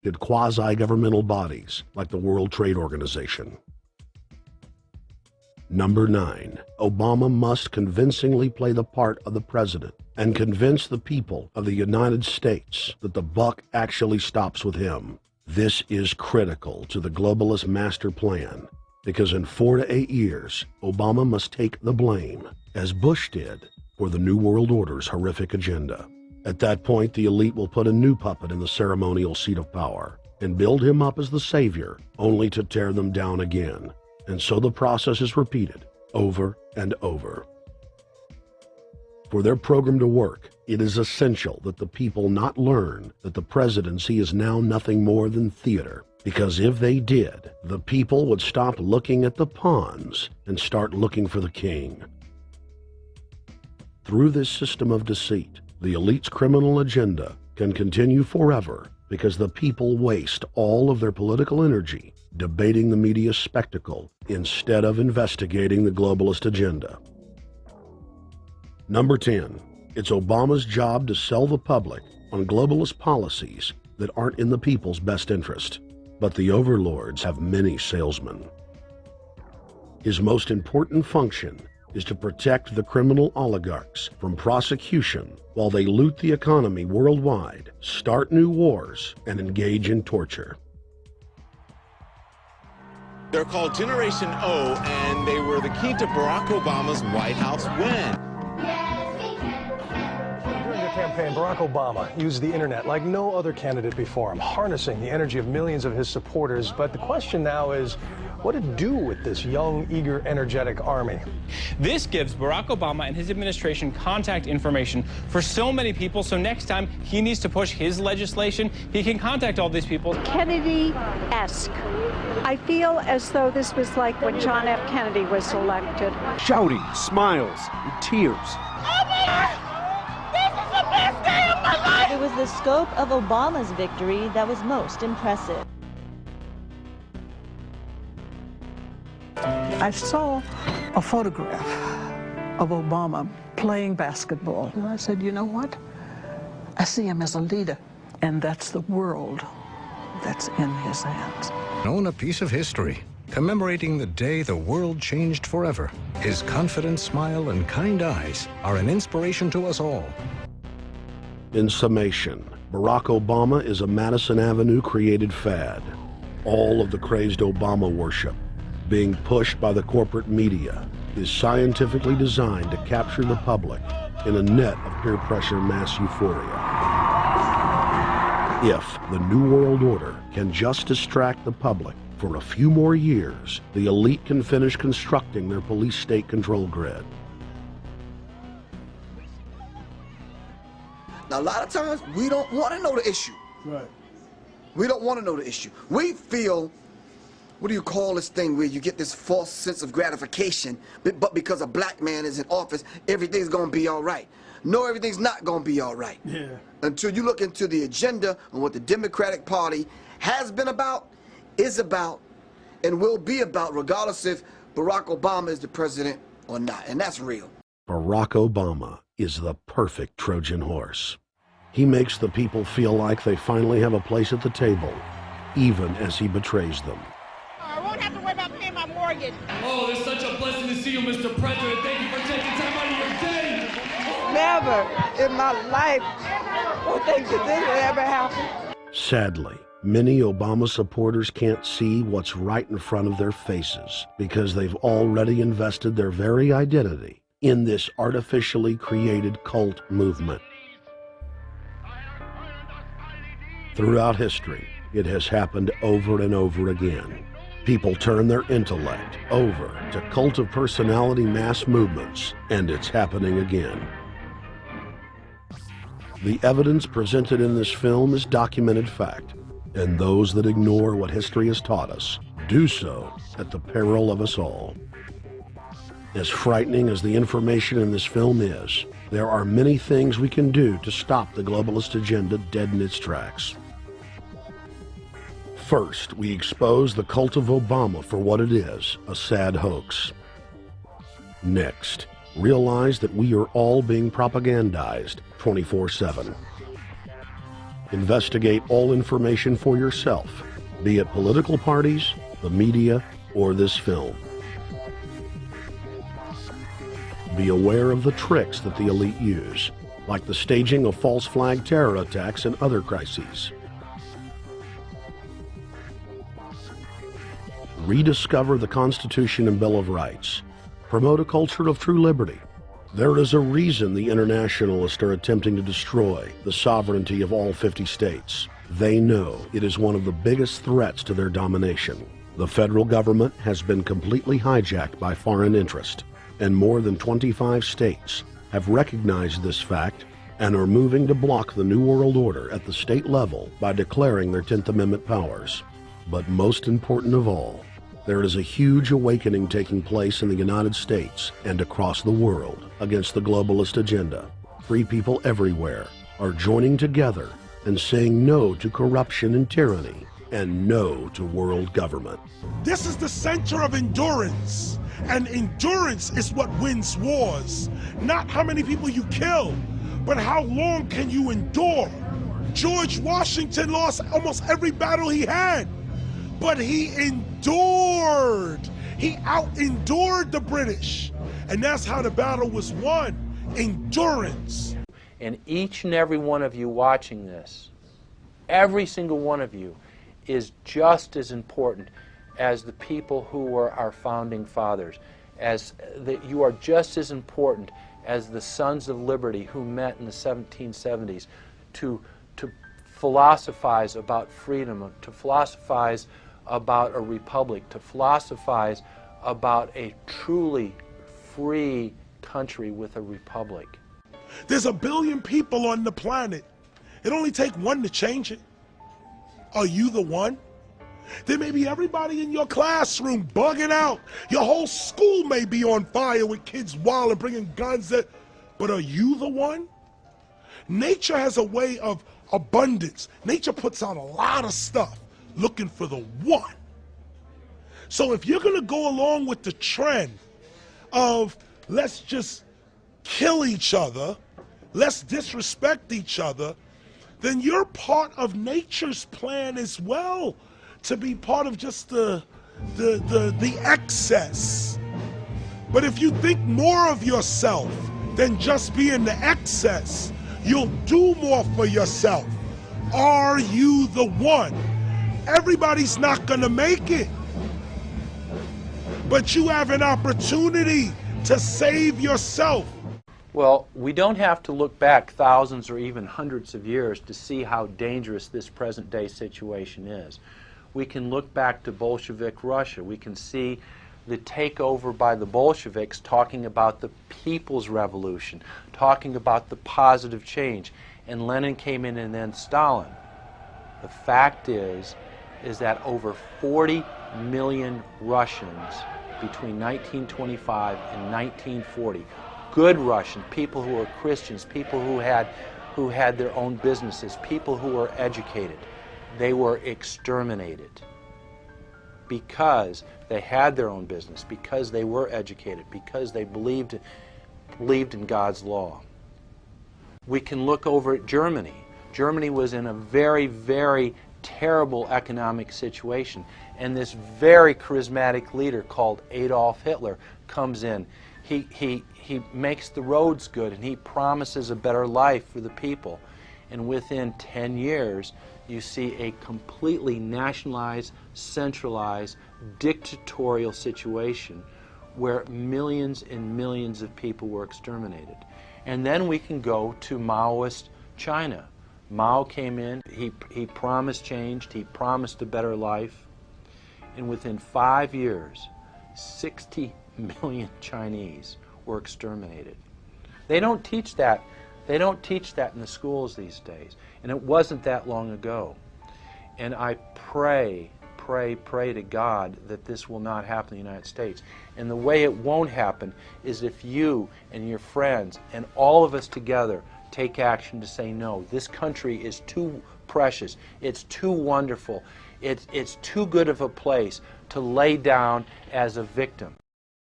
did quasi-governmental bodies like the World Trade Organization. Number 9, Obama must convincingly play the part of the president and convince the people of the United States that the buck actually stops with him. This is critical to the globalist master plan, because in 4 to 8 years, Obama must take the blame, as Bush did, for the New World Order's horrific agenda. At that point, the elite will put a new puppet in the ceremonial seat of power and build him up as the savior, only to tear them down again. And so the process is repeated over and over. For their program to work, it is essential that the people not learn that the presidency is now nothing more than theater, because if they did, the people would stop looking at the pawns and start looking for the king. Through this system of deceit, the elite's criminal agenda can continue forever because the people waste all of their political energy debating the media spectacle instead of investigating the globalist agenda. Number 10, it's Obama's job to sell the public on globalist policies that aren't in the people's best interest. But the overlords have many salesmen. His most important function is to protect the criminal oligarchs from prosecution while they loot the economy worldwide, start new wars, and engage in torture. They're called Generation O, and they were the key to Barack Obama's White House win. During the campaign, Barack Obama used the internet like no other candidate before him, harnessing the energy of millions of his supporters. But the question now is, what to do with this young, eager, energetic army? This gives Barack Obama and his administration contact information for so many people, so next time he needs to push his legislation, he can contact all these people. Kennedy-esque. I feel as though this was like when John F. Kennedy was elected. Shouting, smiles, and tears. It was the scope of Obama's victory that was most impressive. I saw a photograph of Obama playing basketball, and I said, you know what? I see him as a leader, and that's the world that's in his hands. Own a piece of history, commemorating the day the world changed forever. His confident smile and kind eyes are an inspiration to us all. In summation, Barack Obama is a Madison Avenue created fad. All of the crazed Obama worship, being pushed by the corporate media, is scientifically designed to capture the public in a net of peer pressure mass euphoria. If the New World Order can just distract the public for a few more years, the elite can finish constructing their police state control grid. Now, a lot of times, we don't want to know the issue. Right. We don't want to know the issue. We feel, what do you call this thing where you get this false sense of gratification, but because a black man is in office, everything's going to be all right. No, everything's not going to be all right. Yeah. Until you look into the agenda and what the Democratic Party has been about, is about, and will be about, regardless if Barack Obama is the president or not. And that's real. Barack Obama is the perfect Trojan horse. He makes the people feel like they finally have a place at the table, even as he betrays them. I won't have to worry about paying my mortgage. Oh, it's such a blessing to see you, Mr. President. Thank you for taking time out of your day. Never in my life would think that this would ever happen. Sadly, many Obama supporters can't see what's right in front of their faces because they've already invested their very identity in this artificially created cult movement. Throughout history, it has happened over and over again. People turn their intellect over to cult of personality mass movements, and it's happening again. The evidence presented in this film is documented fact, and those that ignore what history has taught us do so at the peril of us all. As frightening as the information in this film is, there are many things we can do to stop the globalist agenda dead in its tracks. First, we expose the cult of Obama for what it is, a sad hoax. Next, realize that we are all being propagandized 24/7. Investigate all information for yourself, be it political parties, the media, or this film. Be aware of the tricks that the elite use, like the staging of false flag terror attacks and other crises. Rediscover the Constitution and Bill of Rights. Promote a culture of true liberty. There is a reason the internationalists are attempting to destroy the sovereignty of all 50 states. They know it is one of the biggest threats to their domination. The federal government has been completely hijacked by foreign interest, and more than 25 states have recognized this fact and are moving to block the New World Order at the state level by declaring their 10th Amendment powers. But most important of all, there is a huge awakening taking place in the United States and across the world against the globalist agenda. Free people everywhere are joining together and saying no to corruption and tyranny and no to world government. This is the center of endurance, and endurance is what wins wars. Not how many people you kill, but how long can you endure? George Washington lost almost every battle he had, but he endured. He out-endured the British, and that's how the battle was won, endurance. And each and every one of you watching this, every single one of you, is just as important as the people who were our founding fathers. You are just as important as the Sons of Liberty who met in the 1770s to philosophize about freedom, to philosophize about a republic, to philosophize about a truly free country with a republic. There's 1 billion people on the planet. It only takes one to change it. Are you the one? There may be everybody in your classroom bugging out. Your whole school may be on fire with kids wild and bringing guns. But are you the one? Nature has a way of abundance. Nature puts out a lot of stuff looking for the one. So if you're going to go along with the trend of let's just kill each other, let's disrespect each other, then you're part of nature's plan as well, to be part of just the excess. But if you think more of yourself than just being the excess, you'll do more for yourself. Are you the one? Everybody's not gonna make it, but you have an opportunity to save yourself. Well, we don't have to look back thousands or even hundreds of years to see how dangerous this present-day situation is. We can look back to Bolshevik Russia. We can see the takeover by the Bolsheviks talking about the people's revolution, talking about the positive change. And Lenin came in and then Stalin. The fact is that over 40 million Russians between 1925 and 1940, good Russians, people who were Christians, people who had their own businesses, people who were educated, they were exterminated because they had their own business, because they were educated, because they believed in God's law. We can look over at Germany. Germany was in a very, very terrible economic situation, and this very charismatic leader called Adolf Hitler comes in. He makes the roads good, and he promises a better life for the people. And within 10 years, you see a completely nationalized, centralized, dictatorial situation where millions and millions of people were exterminated. And then we can go to Maoist China. Mao came in, he promised change, he promised a better life, and within 5 years, 60 million Chinese were exterminated. They don't teach that. They don't teach that in the schools these days, and it wasn't that long ago. And I pray to God that this will not happen in the United States. And the way it won't happen is if you and your friends and all of us together take action to say no. This country is too precious. It's too wonderful. It's too good of a place to lay down as a victim.